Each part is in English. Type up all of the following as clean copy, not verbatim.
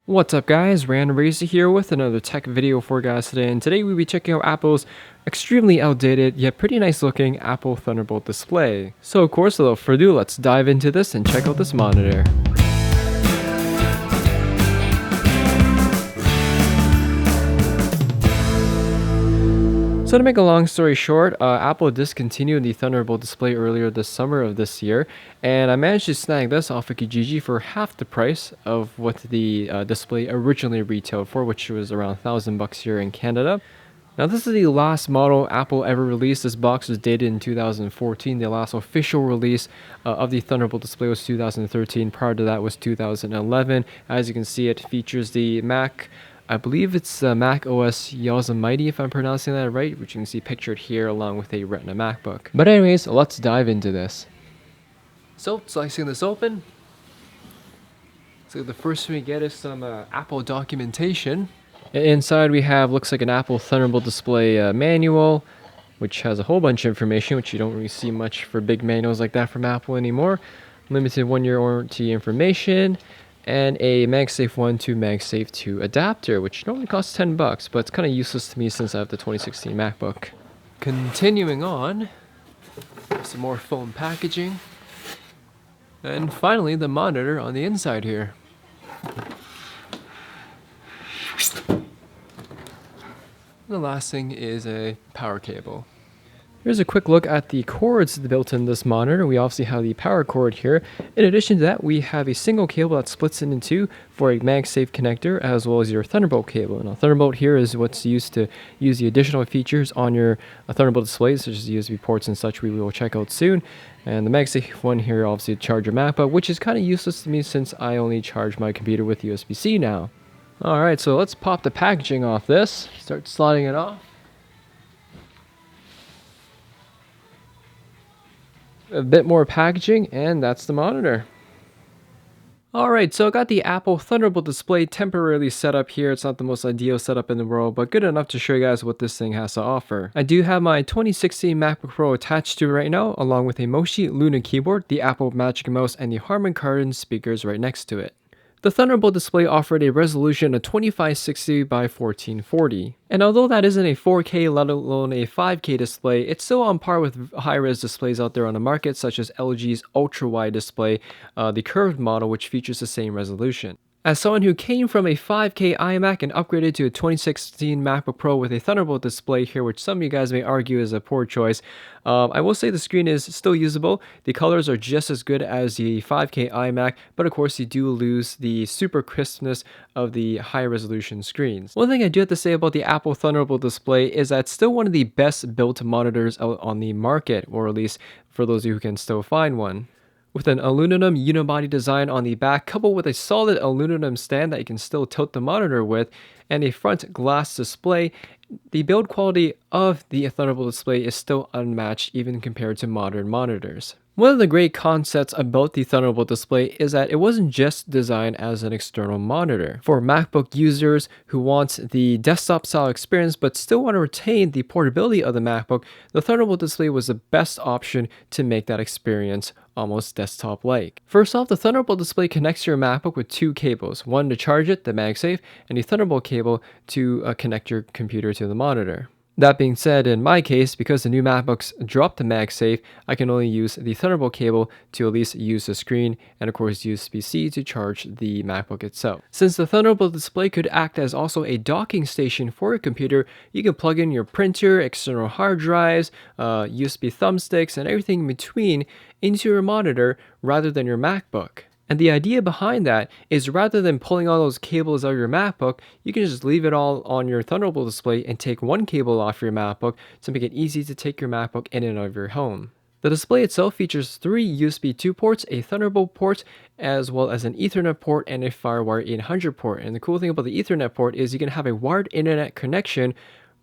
What's up guys, Random Racer here with another tech video for you guys today, and today we'll be checking out Apple's extremely outdated yet pretty nice looking Apple Thunderbolt display. So of course, without further ado, let's dive into this and check out this monitor. So to make a long story short, Apple discontinued the Thunderbolt display earlier this summer of this year, and I managed to snag this off of Kijiji for half the price of what the display originally retailed for, which was around $1,000 here in Canada. Now this is the last model Apple ever released. This box was dated in 2014. The last official release of the Thunderbolt display was 2013. Prior to that was 2011. As you can see, it features the Mac. I believe it's Mac OS Yosemite, if I'm pronouncing that right, which you can see pictured here along with a Retina MacBook. But anyways, let's dive into this. So, slicing this open. So the first thing we get is some Apple documentation. Inside we have, looks like an Apple Thunderbolt display manual, which has a whole bunch of information, which you don't really see much for big manuals like that from Apple anymore. Limited 1-year warranty information. And a MagSafe 1 to MagSafe 2 adapter, which normally costs $10, but it's kind of useless to me since I have the 2016 MacBook. Continuing on, some more foam packaging. And finally, the monitor on the inside here. The last thing is a power cable. Here's a quick look at the cords built in this monitor. We obviously have the power cord here. In addition to that, we have a single cable that splits into two for a MagSafe connector, as well as your Thunderbolt cable. Now, Thunderbolt here is what's used to use the additional features on your Thunderbolt displays, such as USB ports and such we will check out soon. And the MagSafe one here, obviously, to charge your MacBook, which is kind of useless to me since I only charge my computer with USB-C now. Alright, so let's pop the packaging off this. Start sliding it off. A bit more packaging, and that's the monitor. Alright, so I got the Apple Thunderbolt display temporarily set up here. It's not the most ideal setup in the world, but good enough to show you guys what this thing has to offer. I do have my 2016 MacBook Pro attached to it right now, along with a Moshi Luna keyboard, the Apple Magic Mouse, and the Harman Kardon speakers right next to it. The Thunderbolt display offered a resolution of 2560 by 1440. And although that isn't a 4K, let alone a 5K display, it's still on par with high-res displays out there on the market, such as LG's ultra-wide display, the curved model, which features the same resolution. As someone who came from a 5K iMac and upgraded to a 2016 MacBook Pro with a Thunderbolt display here, which some of you guys may argue is a poor choice, I will say the screen is still usable. The colors are just as good as the 5K iMac, but of course you do lose the super crispness of the high resolution screens. One thing I do have to say about the Apple Thunderbolt display is that it's still one of the best built monitors out on the market, or at least for those of you who can still find one. With an aluminum unibody design on the back, coupled with a solid aluminum stand that you can still tilt the monitor with, and a front glass display, the build quality of the Thunderbolt display is still unmatched even compared to modern monitors. One of the great concepts about the Thunderbolt display is that it wasn't just designed as an external monitor. For MacBook users who want the desktop style experience but still want to retain the portability of the MacBook, the Thunderbolt display was the best option to make that experience almost desktop-like. First off, the Thunderbolt display connects your MacBook with two cables, one to charge it, the MagSafe, and the Thunderbolt cable to connect your computer to the monitor. That being said, in my case, because the new MacBooks drop the MagSafe, I can only use the Thunderbolt cable to at least use the screen, and of course USB-C to charge the MacBook itself. Since the Thunderbolt display could act as also a docking station for your computer, you can plug in your printer, external hard drives, USB thumbsticks, and everything in between into your monitor rather than your MacBook. And the idea behind that is rather than pulling all those cables out of your MacBook, you can just leave it all on your Thunderbolt display and take one cable off your MacBook to make it easy to take your MacBook in and out of your home. The display itself features 3 USB 2 ports, a Thunderbolt port, as well as an Ethernet port and a FireWire 800 port. And the cool thing about the Ethernet port is you can have a wired internet connection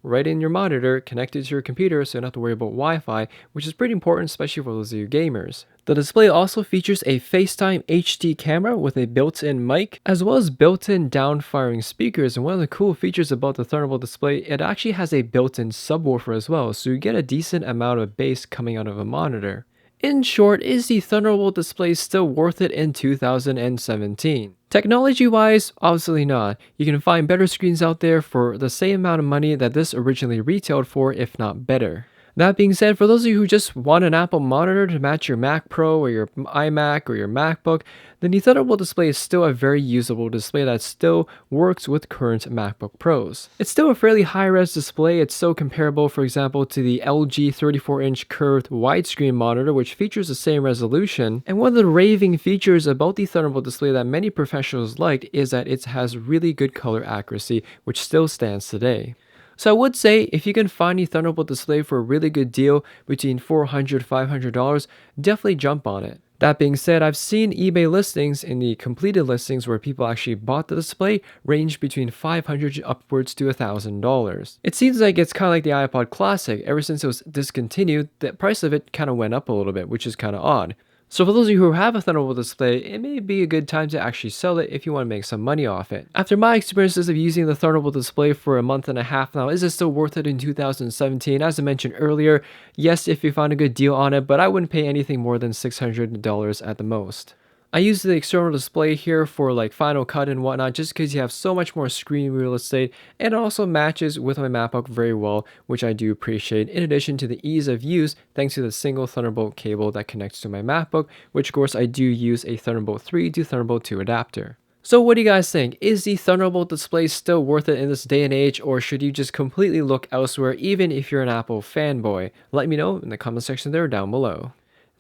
right in your monitor connected to your computer, so you don't have to worry about Wi-Fi, which is pretty important, especially for those of you gamers. The display also features a FaceTime HD camera with a built-in mic, as well as built-in down-firing speakers. And one of the cool features about the Thunderbolt display, it actually has a built-in subwoofer as well, so you get a decent amount of bass coming out of a monitor. In short, is the Thunderbolt display still worth it in 2017? Technology-wise, obviously not. You can find better screens out there for the same amount of money that this originally retailed for, if not better. That being said, for those of you who just want an Apple monitor to match your Mac Pro or your iMac or your MacBook, then the Thunderbolt display is still a very usable display that still works with current MacBook Pros. It's still a fairly high-res display. It's so comparable, for example, to the LG 34-inch curved widescreen monitor, which features the same resolution. And one of the raving features about the Thunderbolt display that many professionals liked is that it has really good color accuracy, which still stands today. So I would say if you can find the Thunderbolt display for a really good deal between $400 $500, definitely jump on it. That being said, I've seen eBay listings in the completed listings where people actually bought the display range between $500 upwards to $1,000. It seems like it's kind of like the iPod Classic. Ever since it was discontinued, the price of it kind of went up a little bit, which is kind of odd. So for those of you who have a Thunderbolt display, it may be a good time to actually sell it if you want to make some money off it. After my experiences of using the Thunderbolt display for a month and a half now, is it still worth it in 2017? As I mentioned earlier, yes, if you found a good deal on it, but I wouldn't pay anything more than $600 at the most. I use the external display here for like Final Cut and whatnot just because you have so much more screen real estate, and it also matches with my MacBook very well, which I do appreciate, in addition to the ease of use thanks to the single Thunderbolt cable that connects to my MacBook, which of course I do use a Thunderbolt 3 to Thunderbolt 2 adapter. So what do you guys think? Is the Thunderbolt display still worth it in this day and age, or should you just completely look elsewhere even if you're an Apple fanboy? Let me know in the comment section there down below.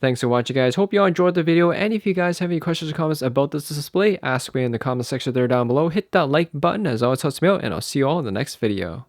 Thanks for watching, guys. Hope you all enjoyed the video, and if you guys have any questions or comments about this display, ask me in the comment section there down below. Hit that like button, as always helps me out, and I'll see you all in the next video.